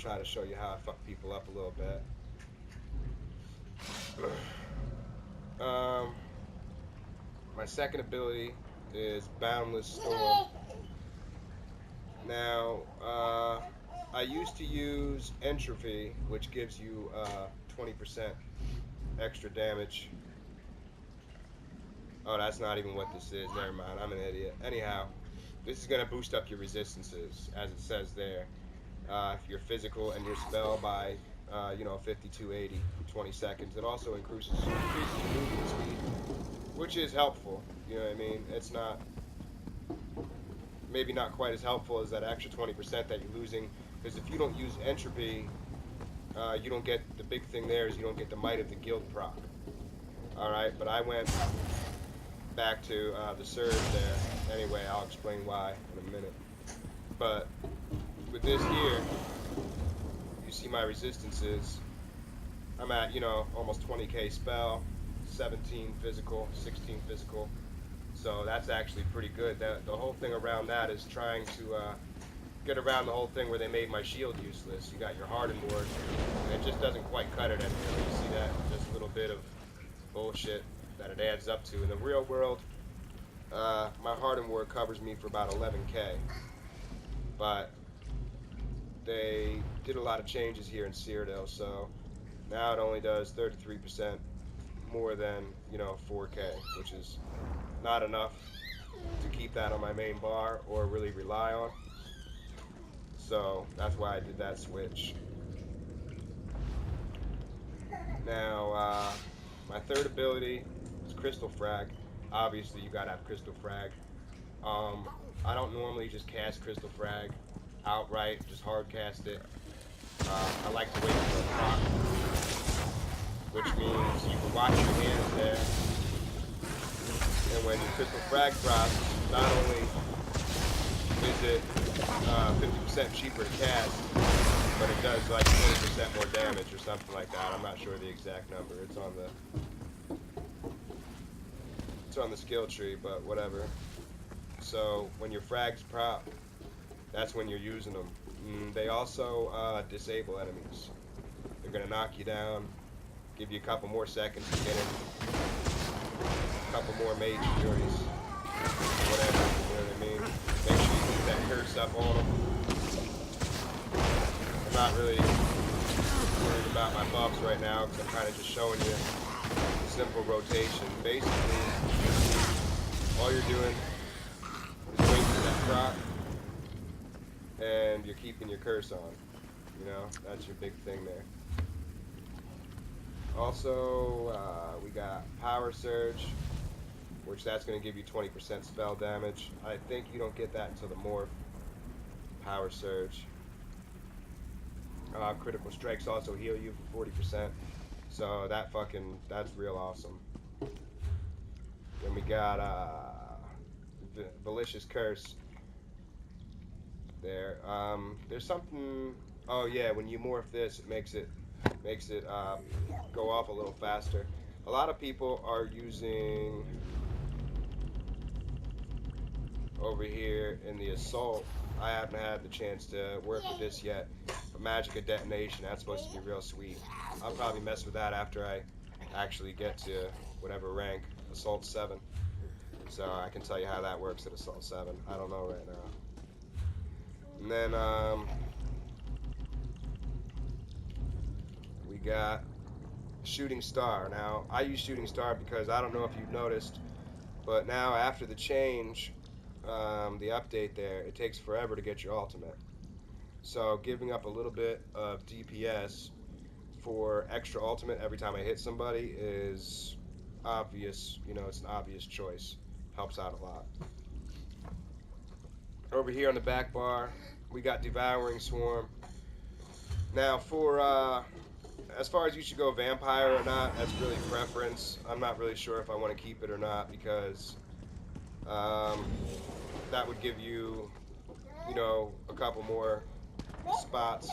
try to show you how I fuck people up a little bit. Um, my second ability is Boundless Storm. Now, I used to use Entropy, which gives you 20% extra damage. Oh, that's not even what this is. Never mind, I'm an idiot. Anyhow, this is going to boost up your resistances, as it says there. If you're physical and your spell by, 5280 for 20 seconds. It also increases movement speed, which is helpful. You know what I mean? It's not, maybe not quite as helpful as that extra 20% that you're losing, because if you don't use Entropy, you don't get, the big thing there is you don't get the Might of the Guild proc. Alright, but I went back to the surge there. Anyway, I'll explain why in a minute. But with this here, you see my resistances. I'm at, almost 20k spell, 17 physical, 16 physical. So that's actually pretty good. The whole thing around that is trying to get around the whole thing where they made my shield useless. You got your hardened ward, and it just doesn't quite cut it anymore. You see that? Just a little bit of bullshit that it adds up to. In the real world, my hardened ward covers me for about 11k. But they did a lot of changes here in Cyrodiil, so now it only does 33% more than, 4k, which is not enough to keep that on my main bar or really rely on. So that's why I did that switch. Now, my third ability is Crystal Frag. Obviously, you gotta have Crystal Frag. I don't normally just cast Crystal Frag outright, just hard cast it. I like to wait for a proc, which means you can watch your hands there. And when your Crystal Frag drops, not only is it 50% cheaper to cast, but it does like 20% more damage or something like that. I'm not sure the exact number. It's on the skill tree, but whatever. So when your frags prop, that's when you're using them. They also disable enemies. They're gonna knock you down, give you a couple more seconds to get in, a couple more mage furies, whatever. You know what I mean? Make sure you keep that curse up on them. I'm not really worried about my buffs right now because I'm kind of just showing you a simple rotation. Basically, all you're doing is waiting for that proc, and you're keeping your curse on. That's your big thing there. Also, we got Power Surge, which that's going to give you 20% spell damage. I think you don't get that until the morph. Power Surge. Critical Strikes also heal you for 40%. So that's real awesome. Then we got Malicious Curse. There. There's something. Oh yeah, when you morph this, it makes it go off a little faster. A lot of people are using over here in the assault. I haven't had the chance to work with this yet. But Magic of Detonation, that's supposed to be real sweet. I'll probably mess with that after I actually get to whatever rank, Assault 7. So I can tell you how that works at Assault 7. I don't know right now. And then we got Shooting Star. Now, I use Shooting Star because I don't know if you've noticed, but now after the change, the update there, it takes forever to get your ultimate. So giving up a little bit of DPS for extra ultimate every time I hit somebody is obvious. It's an obvious choice. Helps out a lot. Over here on the back bar, we got Devouring Swarm. Now for as far as you should go vampire or not, that's really preference. I'm not really sure if I want to keep it or not because that would give you, a couple more spots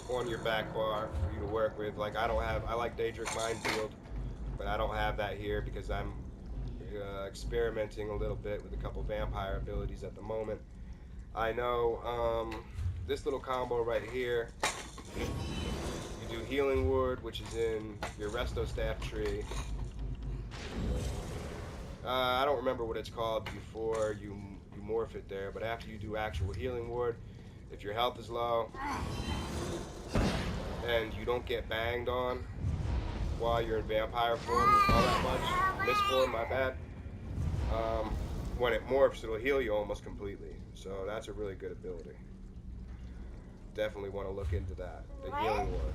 on your back bar for you to work with. Like I like Daedric Minefield, but I don't have that here because I'm experimenting a little bit with a couple vampire abilities at the moment. I know this little combo right here, you do Healing Ward, which is in your Resto Staff tree. I don't remember what it's called before you morph it there, but after you do actual Healing Ward, if your health is low and you don't get banged on while you're in vampire form all that much, mist form, my bad, when it morphs, it'll heal you almost completely. So that's a really good ability. Definitely want to look into that. The Healing Ward,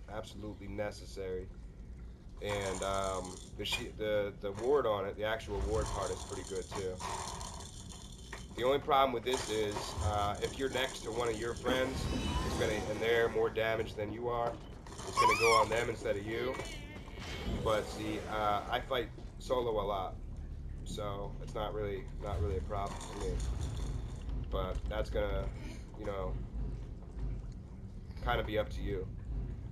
absolutely necessary. And the ward on it, the actual ward part is pretty good too. The only problem with this is if you're next to one of your friends, and they're more damaged than you are, it's gonna go on them instead of you. But see, I fight solo a lot, so it's not really a problem for me. But that's gonna, you know, kind of be up to you.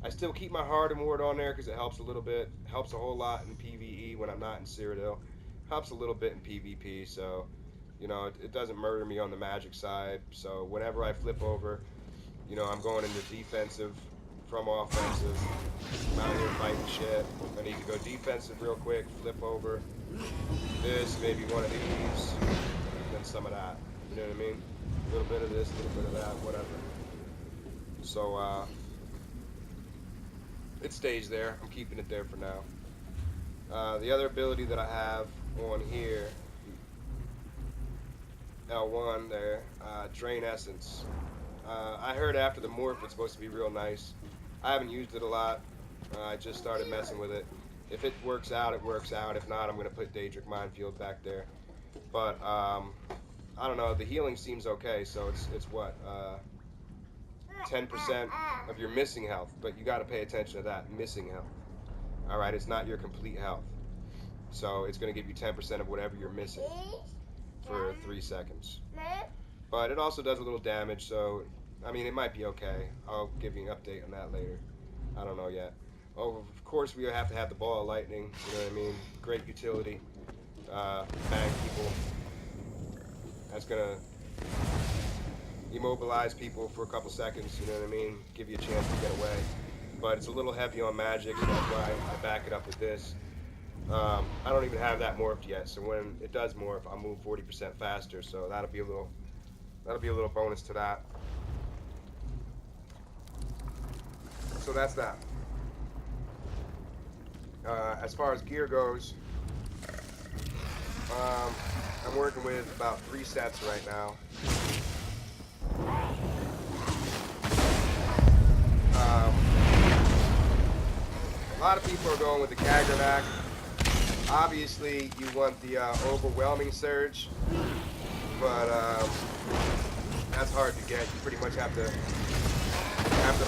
I still keep my Hardened Ward on there because it helps a little bit. Helps a whole lot in PvE when I'm not in Cyrodiil. Helps a little bit in PvP, so, you know, it doesn't murder me on the magic side. So whenever I flip over, you know, I'm going into defensive from offensive. I'm out here fighting shit. I need to go defensive real quick, flip over this, maybe one of these, and then some of that. You know what I mean? A little bit of this, a little bit of that, whatever. So, it stays there. I'm keeping it there for now. The other ability that I have on here, L1 there, Drain Essence. I heard after the morph it's supposed to be real nice. I haven't used it a lot. I just started messing with it. If it works out, it works out. If not, I'm going to put Daedric Minefield back there. But, I don't know. The healing seems okay, so it's what? 10% of your missing health, but you got to pay attention to that missing health. All right, it's not your complete health, so it's going to give you 10% of whatever you're missing for 3 seconds. But it also does a little damage, so I mean it might be okay. I'll give you an update on that later. I don't know yet. Oh, of course we have to have the Ball of Lightning. You know what I mean? Great utility. Bang people. That's gonna immobilize people for a couple seconds, you know what I mean? Give you a chance to get away. But it's a little heavy on magic, so that's why I back it up with this. I don't even have that morphed yet, so when it does morph, I'll move 40% faster, so that'll be a little bonus to that. So that's that. As far as gear goes, I'm working with about 3 sets right now. A lot of people are going with the Kagrenac. Obviously, you want the overwhelming surge, but that's hard to get. You pretty much have to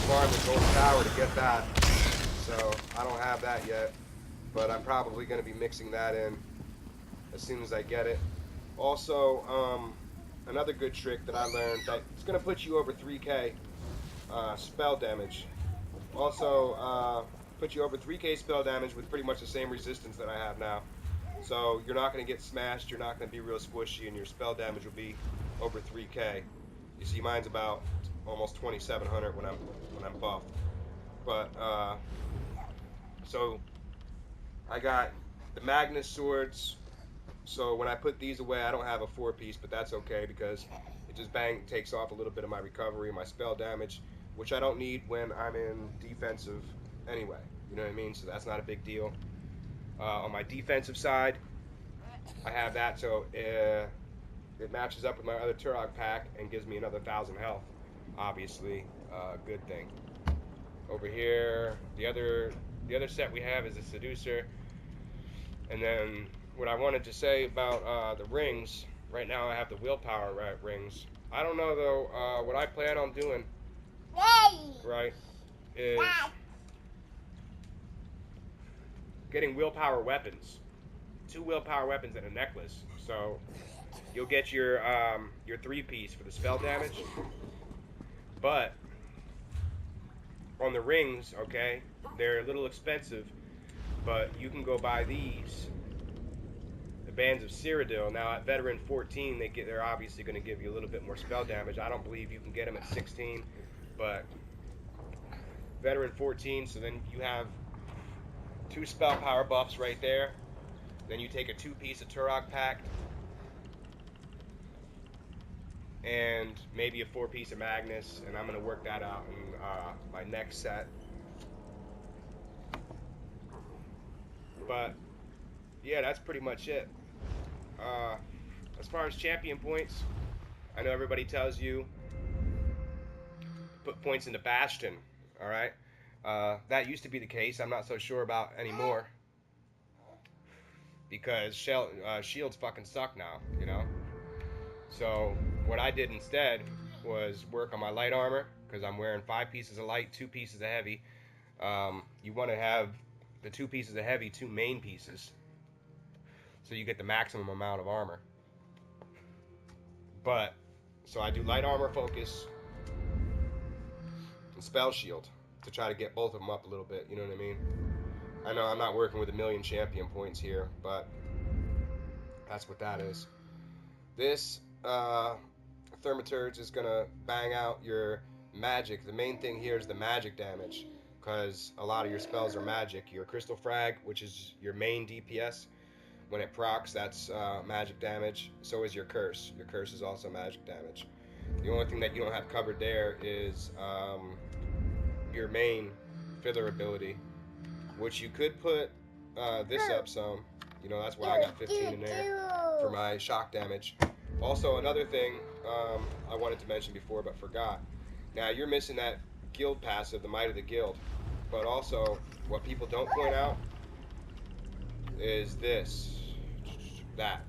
farm the gold tower to get that. So I don't have that yet, but I'm probably going to be mixing that in as soon as I get it. Also, another good trick that I learned that it's going to put you over 3k spell damage. Also, put you over 3k spell damage with pretty much the same resistance that I have now. So you're not going to get smashed, you're not going to be real squishy, and your spell damage will be over 3k. You see, mine's about almost 2,700 when I'm buffed. But so I got the Magnus swords. So when I put these away, I don't have a 4-piece, but that's okay because it just takes off a little bit of my recovery, my spell damage, which I don't need when I'm in defensive anyway. You know what I mean? So that's not a big deal. On my defensive side, I have that, so it matches up with my other Turok pack and gives me another 1,000 health. Obviously, good thing. Over here, the other set we have is a Seducer, and then what I wanted to say about the rings. Right now, I have the willpower rings. I don't know though. What I plan on doing, right, is getting willpower weapons. 2 willpower weapons and a necklace. So you'll get your 3-piece for the spell damage. But on the rings, okay, they're a little expensive, but you can go buy these Bands of Cyrodiil. Now at Veteran 14, they're obviously going to give you a little bit more spell damage. I don't believe you can get them at 16, but Veteran 14. So then you have 2 spell power buffs right there. Then you take a 2-piece of Turok Pact and maybe a 4-piece of Magnus, and I'm going to work that out in my next set. But yeah, that's pretty much it. As far as champion points, I know everybody tells you put points into Bastion. All right, that used to be the case. I'm not so sure about anymore because shields fucking suck now, you know. So what I did instead was work on my light armor because I'm wearing 5 pieces of light, 2 pieces of heavy. You want to have the 2 pieces of heavy 2 main pieces, so you get the maximum amount of armor. But so I do light armor focus and spell shield to try to get both of them up a little bit. You know what I mean? I know I'm not working with 1,000,000 champion points here, but that's what that is. This Thermaturge is gonna bang out your magic. The main thing here is the magic damage, because a lot of your spells are magic. Your Crystal Frag, which is your main DPS, when it procs, that's magic damage. So is your Curse. Your Curse is also magic damage. The only thing that you don't have covered there is your main Fiddler ability, which you could put this up some. You know, that's why I got 15 in there for my shock damage. Also, another thing I wanted to mention before but forgot. Now, you're missing that guild passive, the Might of the Guild. But also, what people don't point out is this. That.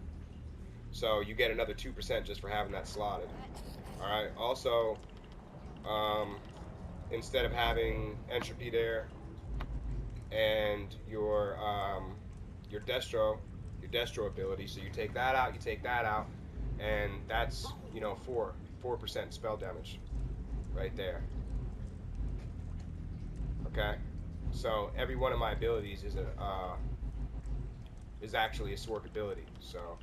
So, you get another 2% just for having that slotted. Alright, also, instead of having Entropy there and your Destro ability, so you take that out, and that's, you know, 4% spell damage right there. Okay, so every one of my abilities is actually a Sorc ability, so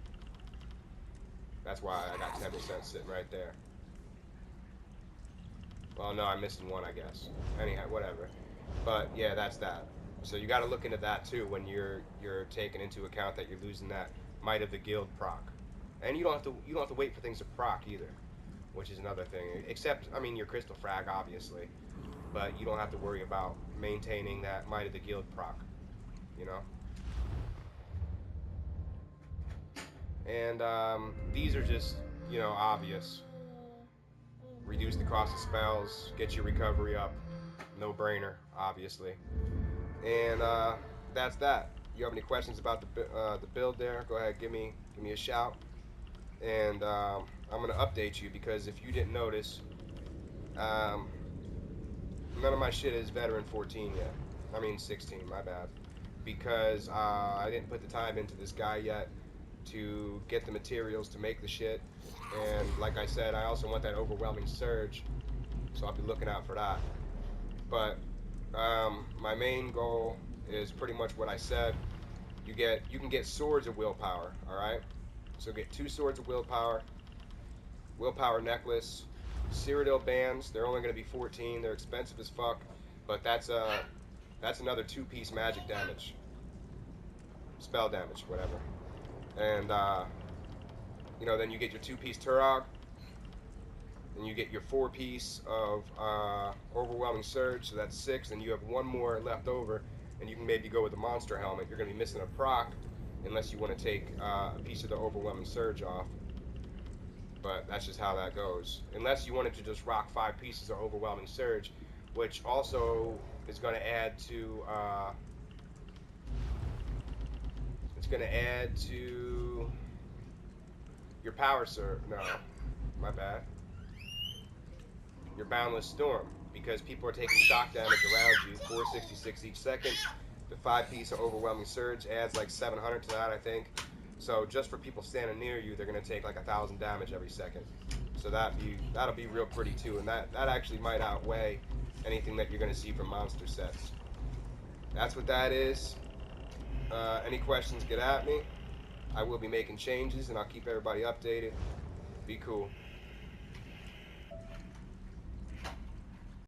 that's why I got 10% sitting right there. Well, no, I'm missing one, I guess. Anyhow, whatever. But yeah, that's that. So you got to look into that too when you're taking into account that you're losing that Might of the Guild proc. And you don't have to wait for things to proc either, which is another thing. Except, I mean, your Crystal Frag, obviously, but you don't have to worry about maintaining that Might of the Guild proc, you know. And these are just, you know, obvious. Reduce the cost of spells, get your recovery up, no brainer, obviously. And that's that. You have any questions about the build there? Go ahead, give me a shout. And I'm gonna update you, because if you didn't notice, none of my shit is Veteran 14 yet. I mean 16, my bad. Because I didn't put the time into this guy yet to get the materials to make the shit. And like I said, I also want that Overwhelming Surge, so I'll be looking out for that. But my main goal is pretty much what I said. You can get Swords of Willpower, alright? So get 2 Swords of Willpower Necklace, Cyrodiil Bands. They're only going to be 14. They're expensive as fuck, but that's another 2-piece magic damage, spell damage, whatever. And you know, then you get your 2-piece Turok, and you get your 4-piece of Overwhelming Surge, so that's 6, and you have 1 more left over, and you can maybe go with the Monster Helmet. You're going to be missing a proc unless you want to take a piece of the Overwhelming Surge off, but that's just how that goes. Unless you wanted to just rock 5 pieces of Overwhelming Surge, which also is going to add to your Power Surge. No, my bad. Your Boundless Storm, because people are taking shock damage around you, 466 each second. The 5-piece of Overwhelming Surge adds like 700 to that, I think. So just for people standing near you, they're going to take like 1,000 damage every second. So that'll be real pretty too, and that actually might outweigh anything that you're going to see from monster sets. That's what that is. Any questions, get at me. I will be making changes, and I'll keep everybody updated. Be cool.